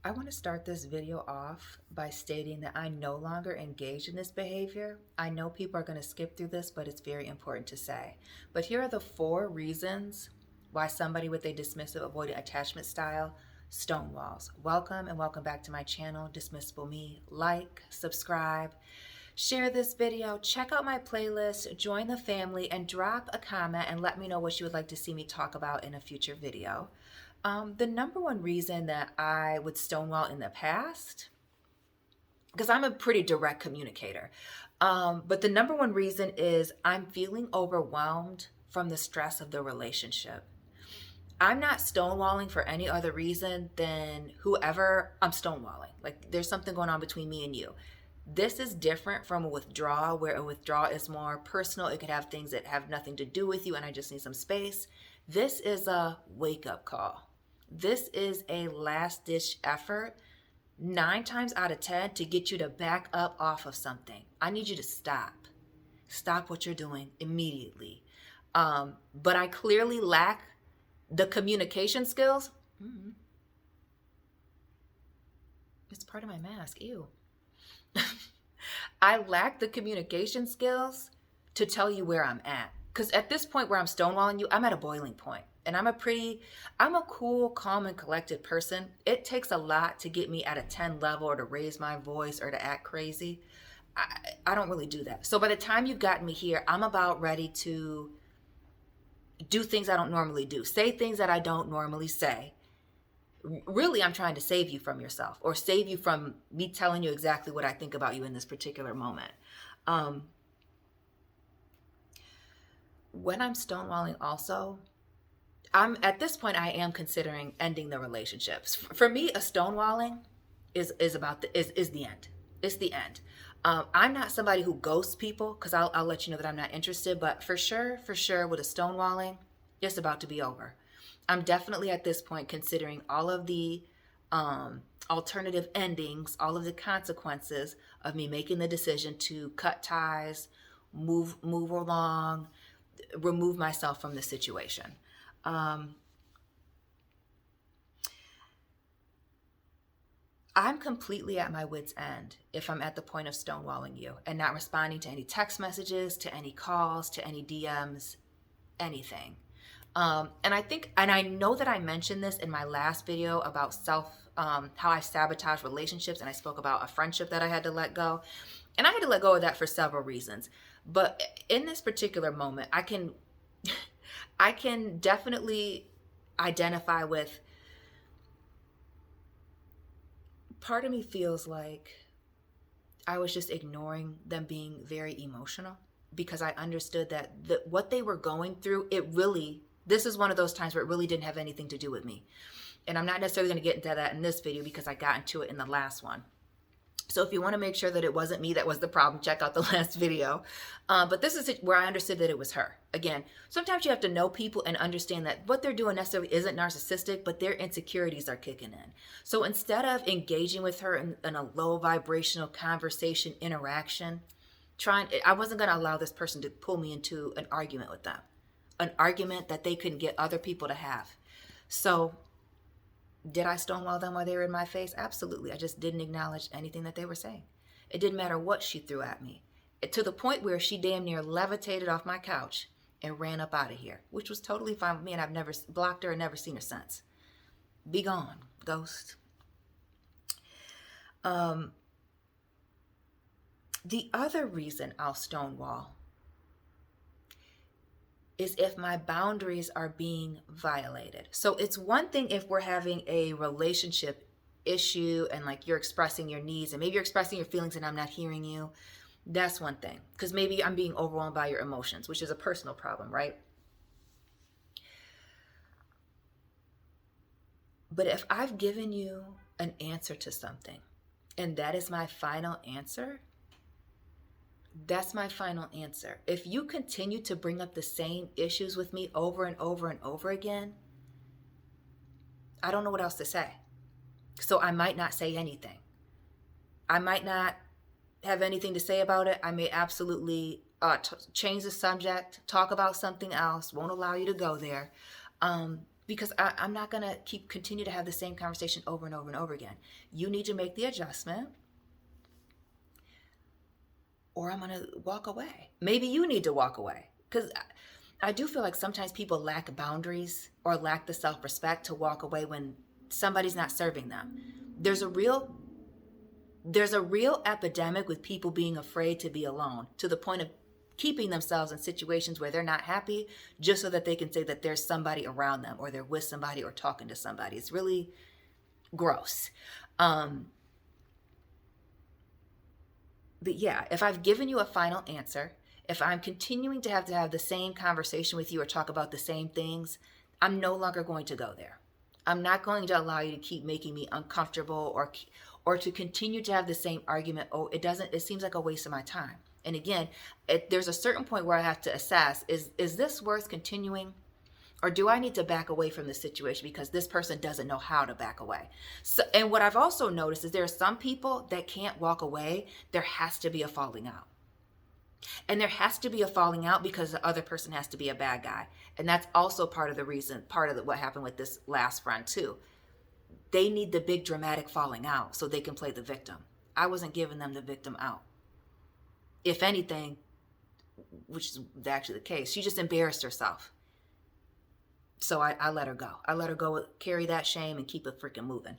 I want to start this video off by stating that I no longer engage in this behavior. I know people are going to skip through this, but it's very important to say. But here are the 4 reasons why somebody with a dismissive avoidant attachment style stonewalls. Welcome and welcome back to my channel, Dismissible Me. Like, subscribe, share this video, check out my playlist, join the family, and drop a comment and let me know what you would like to see me talk about in a future video. The number one reason that I would stonewall in the past, because I'm a pretty direct communicator, but the number one reason is I'm feeling overwhelmed from the stress of the relationship. I'm not stonewalling for any other reason than whoever I'm stonewalling. Like there's something going on between me and you. This is different from a withdrawal, where a withdrawal is more personal. It could have things that have nothing to do with you and I just need some space. This is a wake-up call. This is a last-ditch effort, 9 times out of 10, to get you to back up off of something. I need you to stop. Stop what you're doing immediately. But I clearly lack the communication skills. It's part of my mask. Ew. I lack the communication skills to tell you where I'm at. Because at this point where I'm stonewalling you, I'm at a boiling point. And I'm a cool, calm, and collected person. It takes a lot to get me at a 10 level or to raise my voice or to act crazy. I don't really do that. So by the time you've gotten me here, I'm about ready to do things I don't normally do. Say things that I don't normally say. Really, I'm trying to save you from yourself or save you from me telling you exactly what I think about you in this particular moment. When I'm stonewalling also, at this point, I am considering ending the relationships. For me, a stonewalling is the end. It's the end. I'm not somebody who ghosts people because I'll let you know that I'm not interested. But for sure, with a stonewalling, it's about to be over. I'm definitely at this point considering all of the alternative endings, all of the consequences of me making the decision to cut ties, move along, remove myself from the situation. I'm completely at my wit's end if I'm at the point of stonewalling you and not responding to any text messages, to any calls, to any DMs, anything. And I know that I mentioned this in my last video about how I sabotage relationships, and I spoke about a friendship that I had to let go. And I had to let go of that for several reasons. But in this particular moment, I can definitely identify with, part of me feels like I was just ignoring them being very emotional because I understood that what they were going through, this is one of those times where it really didn't have anything to do with me. And I'm not necessarily going to get into that in this video because I got into it in the last one. So if you want to make sure that it wasn't me that was the problem, check out the last video. But this is where I understood that it was her. Again, sometimes you have to know people and understand that what they're doing necessarily isn't narcissistic, but their insecurities are kicking in. So instead of engaging with her in a low vibrational conversation interaction, I wasn't going to allow this person to pull me into an argument with them. An argument that they couldn't get other people to have. So did I stonewall them while they were in my face? Absolutely. I just didn't acknowledge anything that they were saying. It didn't matter what she threw at me. To the point where she damn near levitated off my couch and ran up out of here, which was totally fine with me, and I've never blocked her and never seen her since. Be gone, ghost. The other reason I'll stonewall is if my boundaries are being violated. So it's one thing if we're having a relationship issue and like you're expressing your needs and maybe you're expressing your feelings and I'm not hearing you. That's one thing. Because maybe I'm being overwhelmed by your emotions, which is a personal problem, right? But if I've given you an answer to something and that is my final answer, that's my final answer. If you continue to bring up the same issues with me over and over and over again, I don't know what else to say. So I might not say anything. I might not have anything to say about it. I may absolutely change the subject, talk about something else, won't allow you to go there. because I'm not going to continue to have the same conversation over and over and over again. You need to make the adjustment, or I'm going to walk away. Maybe you need to walk away, because I do feel like sometimes people lack boundaries or lack the self-respect to walk away when somebody's not serving them. There's a real epidemic with people being afraid to be alone, to the point of keeping themselves in situations where they're not happy just so that they can say that there's somebody around them, or they're with somebody or talking to somebody. It's really gross. But yeah, if I've given you a final answer, if I'm continuing to have the same conversation with you or talk about the same things, I'm no longer going to go there. I'm not going to allow you to keep making me uncomfortable or to continue to have the same argument. Oh, it seems like a waste of my time. And again, there's a certain point where I have to assess, is this worth continuing? Or do I need to back away from the situation because this person doesn't know how to back away? So, and what I've also noticed is there are some people that can't walk away. There has to be a falling out. And there has to be a falling out because the other person has to be a bad guy. And that's also part of the reason, what happened with this last friend too. They need the big dramatic falling out so they can play the victim. I wasn't giving them the victim out. If anything, which is actually the case, she just embarrassed herself. So I let her go. I let her go, carry that shame and keep it freaking moving.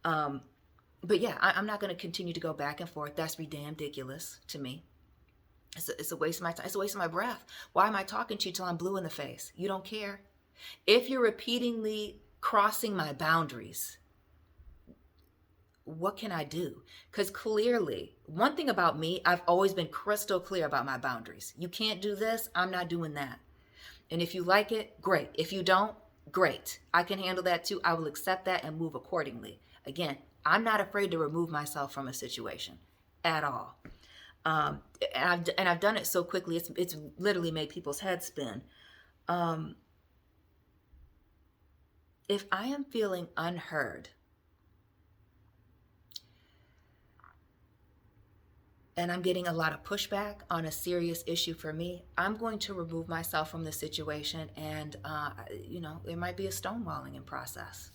But yeah, I'm not going to continue to go back and forth. That's ridiculous to me. It's a waste of my time. It's a waste of my breath. Why am I talking to you till I'm blue in the face? You don't care. If you're repeatedly crossing my boundaries, what can I do? Because clearly, one thing about me, I've always been crystal clear about my boundaries. You can't do this. I'm not doing that. And if you like it, great. If you don't, great. I can handle that too. I will accept that and move accordingly. Again, I'm not afraid to remove myself from a situation at all. And I've done it so quickly, it's literally made people's heads spin. If I am feeling unheard, and I'm getting a lot of pushback on a serious issue for me, I'm going to remove myself from the situation, and it might be a stonewalling in process.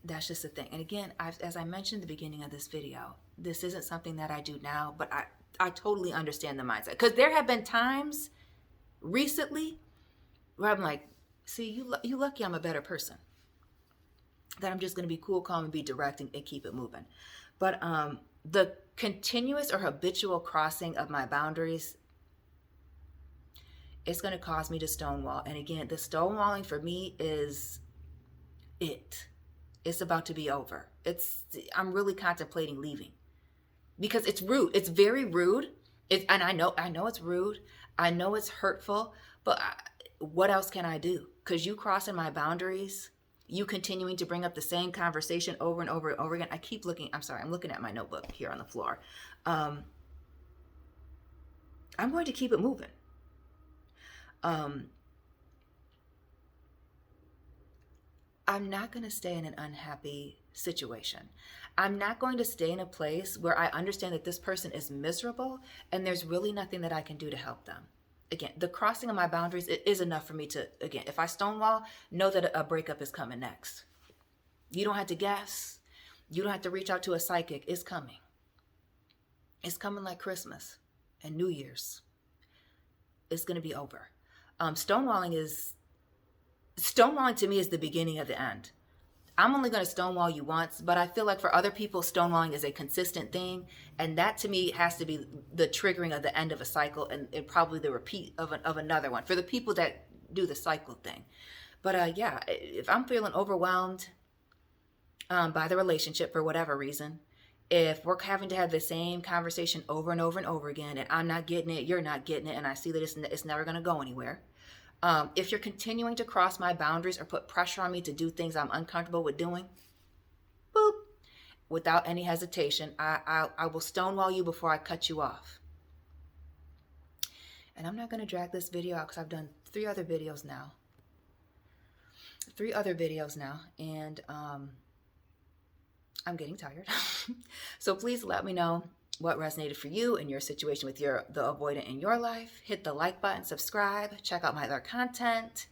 That's just the thing. And again, as I mentioned at the beginning of this video, this isn't something that I do now, but I totally understand the mindset. Because there have been times recently where I'm like, see, you lucky I'm a better person. That I'm just going to be cool, calm, and be direct and keep it moving. But the continuous or habitual crossing of my boundaries, it's going to cause me to stonewall. And again, the stonewalling for me is it's about to be over. I'm really contemplating leaving because it's rude. It's very rude. And I know it's rude. I know it's hurtful, but what else can I do? Because you crossing my boundaries, you continuing to bring up the same conversation over and over and over again. I'm looking at my notebook here on the floor. I'm going to keep it moving. I'm not going to stay in an unhappy situation. I'm not going to stay in a place where I understand that this person is miserable and there's really nothing that I can do to help them. Again, the crossing of my boundaries is enough for me to, again, if I stonewall, know that a breakup is coming next. You don't have to guess. You don't have to reach out to a psychic. It's coming. It's coming like Christmas and New Year's. It's going to be over. Stonewalling to me is the beginning of the end. I'm only going to stonewall you once, but I feel like for other people, stonewalling is a consistent thing. And that to me has to be the triggering of the end of a cycle and probably the repeat of another one for the people that do the cycle thing. But if I'm feeling overwhelmed by the relationship for whatever reason, if we're having to have the same conversation over and over and over again, and I'm not getting it, you're not getting it, and I see that it's never going to go anywhere. If you're continuing to cross my boundaries or put pressure on me to do things I'm uncomfortable with doing, boop, without any hesitation, I will stonewall you before I cut you off. And I'm not going to drag this video out because I've done 3 other videos now. And I'm getting tired. So please let me know what resonated for you in your situation with the avoidant in your life. Hit the like button, subscribe, check out my other content.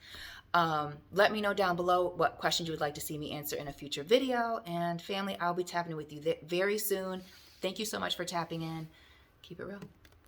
Let me know down below what questions you would like to see me answer in a future video. And family, I'll be tapping in with you very soon. Thank you so much for tapping in. Keep it real.